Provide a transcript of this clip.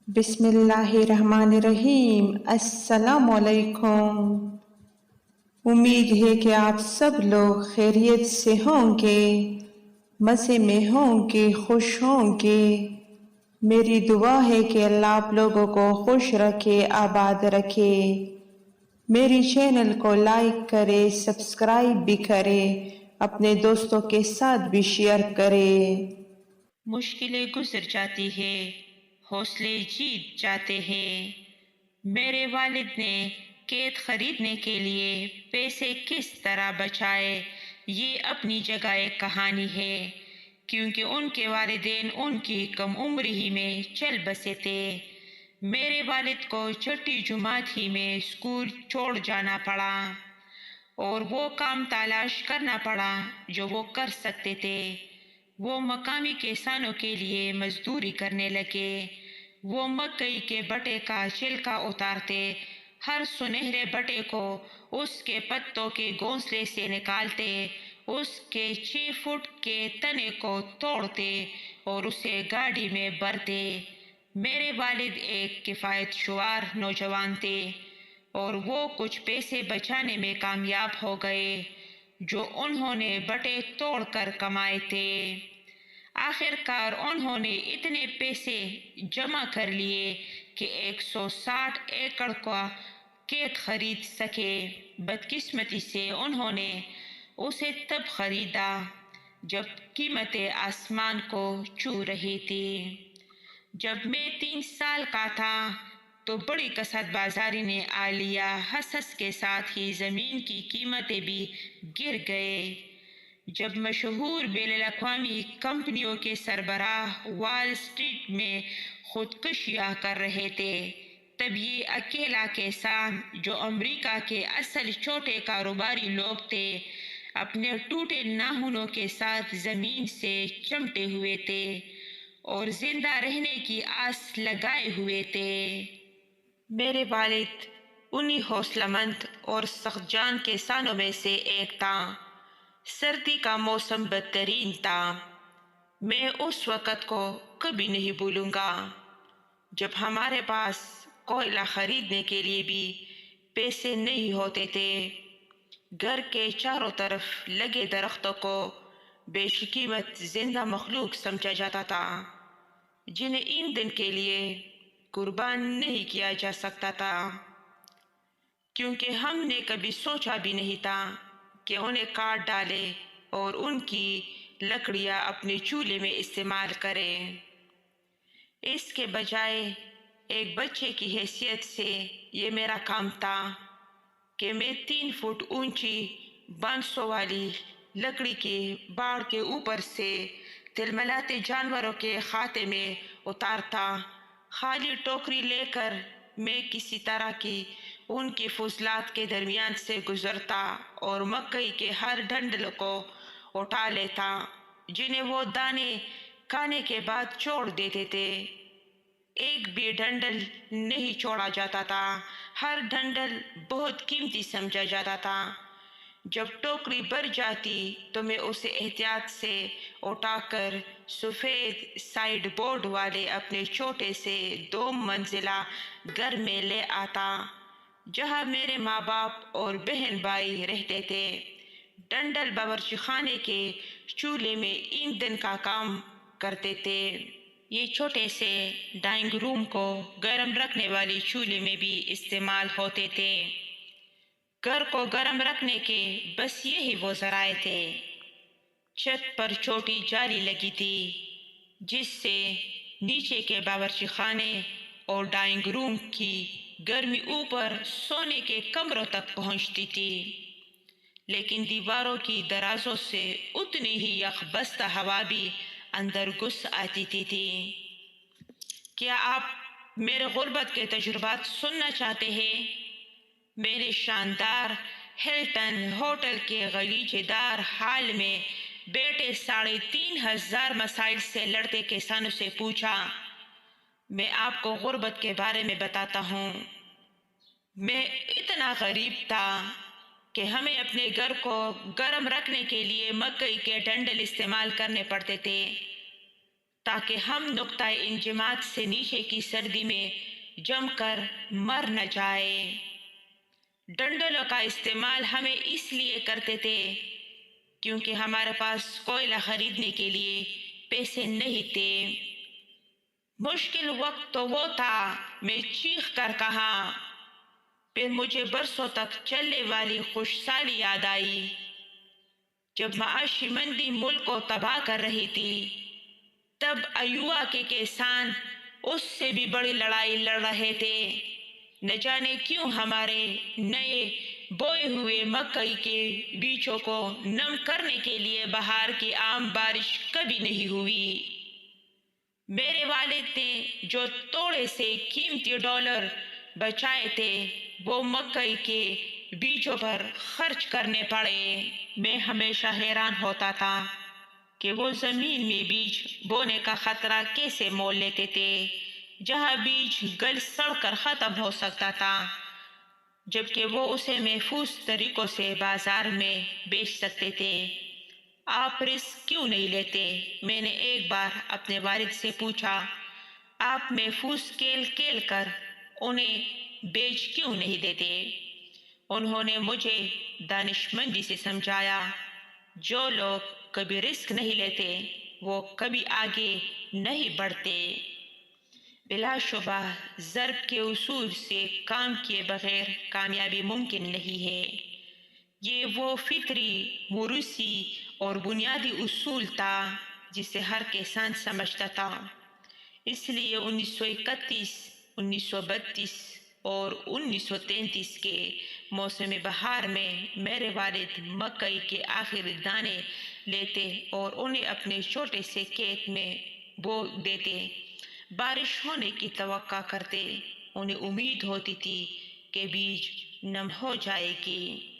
बिस्मिल्लाहिर्रहमानिर्रहीम। अस्सलाम वालेकुम। उम्मीद है कि आप सब लोग खैरियत से होंगे, मज़े में होंगे, खुश होंगे। मेरी दुआ है कि अल्लाह आप लोगों को खुश रखे, आबाद रखे। मेरी चैनल को लाइक करे, सब्सक्राइब भी करे, अपने दोस्तों के साथ भी शेयर करे। मुश्किलें गुजर जाती है, हौसले जीत जाते हैं। मेरे वालिद ने खेत खरीदने के लिए पैसे किस तरह बचाए, ये अपनी जगह एक कहानी है, क्योंकि उनके वालिदैन उनकी कम उम्र ही में चल बसे थे। मेरे वालिद को छठी जुमात ही में स्कूल छोड़ जाना पड़ा और वो काम तलाश करना पड़ा जो वो कर सकते थे। वो मकामी किसानों के लिए मजदूरी करने लगे। वो मकई के बटे का छिलका उतारते, हर सुनहरे बटे को उसके पत्तों के घोंसले से निकालते, उसके 6 फुट के तने को तोड़ते और उसे गाड़ी में भरते। मेरे वालिद एक किफ़ायतशुमार नौजवान थे और वो कुछ पैसे बचाने में कामयाब हो गए जो उन्होंने बटे तोड़कर कमाए थे। आखिरकार उन्होंने इतने पैसे जमा कर लिए कि 160 एकड़ का खेत खरीद सके। बदकिस्मती से उन्होंने उसे तब खरीदा जब कीमतें आसमान को छू रही थी। जब मैं 3 साल का था तो बड़ी कसद बाजारी ने आ लिया। हंस हंस के साथ ही ज़मीन की कीमतें भी गिर गए। जब मशहूर बैनुल-अक़वामी कंपनियों के सरबराह वॉल स्ट्रीट में खुदकुशियाँ कर रहे थे, तब ये अकेला किसान जो अमेरिका के असल छोटे कारोबारी लोग थे, अपने टूटे नाखूनों के साथ ज़मीन से चिमटे हुए थे और जिंदा रहने की आस लगाए हुए थे। मेरे वालिद उन्हीं हौसलामंद और सख्तजान किसानों में से एक था। सर्दी का मौसम बदतरीन था। मैं उस वक़्त को कभी नहीं भूलूंगा जब हमारे पास कोयला खरीदने के लिए भी पैसे नहीं होते थे। घर के चारों तरफ लगे दरख्तों को बेशकीमत जिंदा मखलूक समझा जाता था, जिन्हें ईंधन के लिए कुर्बान नहीं किया जा सकता था, क्योंकि हमने कभी सोचा भी नहीं था कि उन्हें काट डाले और उनकी लकड़ियां अपने चूल्हे में इस्तेमाल करें। इसके बजाय एक बच्चे की हैसियत से ये मेरा काम था कि मैं 3 फुट ऊंची 500 वाली लकड़ी के बाड़ के ऊपर से तिलमिलाते जानवरों के खाते में उतारता। खाली टोकरी लेकर मैं किसी तरह की उनकी फुजलात के दरमियान से गुजरता और मकई के हर डंडल को उठा लेता, जिन्हें वो दाने खाने के बाद छोड़ देते थे। एक भी डंडल नहीं छोड़ा जाता था। हर डंडल बहुत कीमती समझा जाता था। जब टोकरी भर जाती तो मैं उसे एहतियात से उठाकर सफ़ेद साइड बोर्ड वाले अपने छोटे से 2 मंजिला घर में ले आता, जहाँ मेरे माँ बाप और बहन भाई रहते थे। डंडल बावर्ची खाने के चूल्हे में ईंधन का काम करते थे। ये छोटे से डाइनिंग रूम को गर्म रखने वाली चूल्हे में भी इस्तेमाल होते थे। घर को गर्म रखने के बस यही वो ज़राए थे। छत पर छोटी जाली लगी थी, जिससे नीचे के बावर्ची खाने और डाइनिंग रूम की गर्मी ऊपर सोने के कमरों तक पहुंचती थी, लेकिन दीवारों की दराजों से उतनी ही यकबस्ता हवा भी अंदर घुस आती थी। क्या आप मेरे गुर्बत के तजुर्बात सुनना चाहते हैं? मेरे शानदार हिल्टन होटल के गलीचेदार हाल में बेटे 3,500 मसाइल से लड़ते किसानों से पूछा। मैं आपको गुर्बत के बारे में बताता हूँ। मैं इतना गरीब था कि हमें अपने घर को गर्म रखने के लिए मकई के डंडल इस्तेमाल करने पड़ते थे। تاکہ ہم نقطہ انجماد سے نیچے کی سردی میں جم کر مر نہ جائیں۔ ڈنڈلوں کا استعمال ہمیں اس لیے کرتے تھے کیونکہ ہمارے پاس کوئلہ خریدنے کے لیے پیسے نہیں تھے۔ مشکل وقت تو وہ تھا، میں چیخ کر کہا۔ پھر مجھے برسوں تک چلنے والی خوش سالی یاد آئی جب معاشی مندی ملک کو تباہ کر رہی تھی۔ تب ایوا کے کسان اس سے بھی بڑی لڑائی لڑ رہے تھے۔ نہ جانے کیوں ہمارے نئے بوئے ہوئے مکئی کے بیجوں کو نم کرنے کے لیے بہار کی عام بارش کبھی نہیں ہوئی۔ میرے والد نے جو تھوڑے سے قیمتی ڈالر بچائے تھے وہ مکئی کے بیجوں پر خرچ کرنے پڑے۔ میں ہمیشہ حیران ہوتا تھا کہ وہ زمین میں بیج بونے کا خطرہ کیسے مول لیتے تھے جہاں بیج گل سڑ کر ختم ہو سکتا تھا، جبکہ وہ اسے محفوظ طریقوں سے بازار میں بیچ سکتے تھے۔ آپ رسک کیوں نہیں لیتے؟ میں نے ایک بار اپنے والد سے پوچھا۔ آپ محفوظ کھیل کھیل کر انہیں بیچ کیوں نہیں دیتے؟ انہوں نے مجھے دانشمندی سے سمجھایا، جو لوگ کبھی رسک نہیں لیتے وہ کبھی آگے نہیں بڑھتے۔ بلا شبہ ضرب کے اصول سے کام کیے بغیر کامیابی ممکن نہیں ہے۔ یہ وہ فطری، موروثی اور بنیادی اصول تھا جسے ہر کسان سمجھتا تھا۔ اس لیے 1931، 1932 اور 1933 کے موسم بہار میں میرے والد مکئی کے آخری دانے لیتے اور انہیں اپنے چھوٹے سے کھیت میں بو دیتے۔ بارش ہونے کی توقع کرتے، انہیں امید ہوتی تھی کہ بیج نم ہو جائے گی۔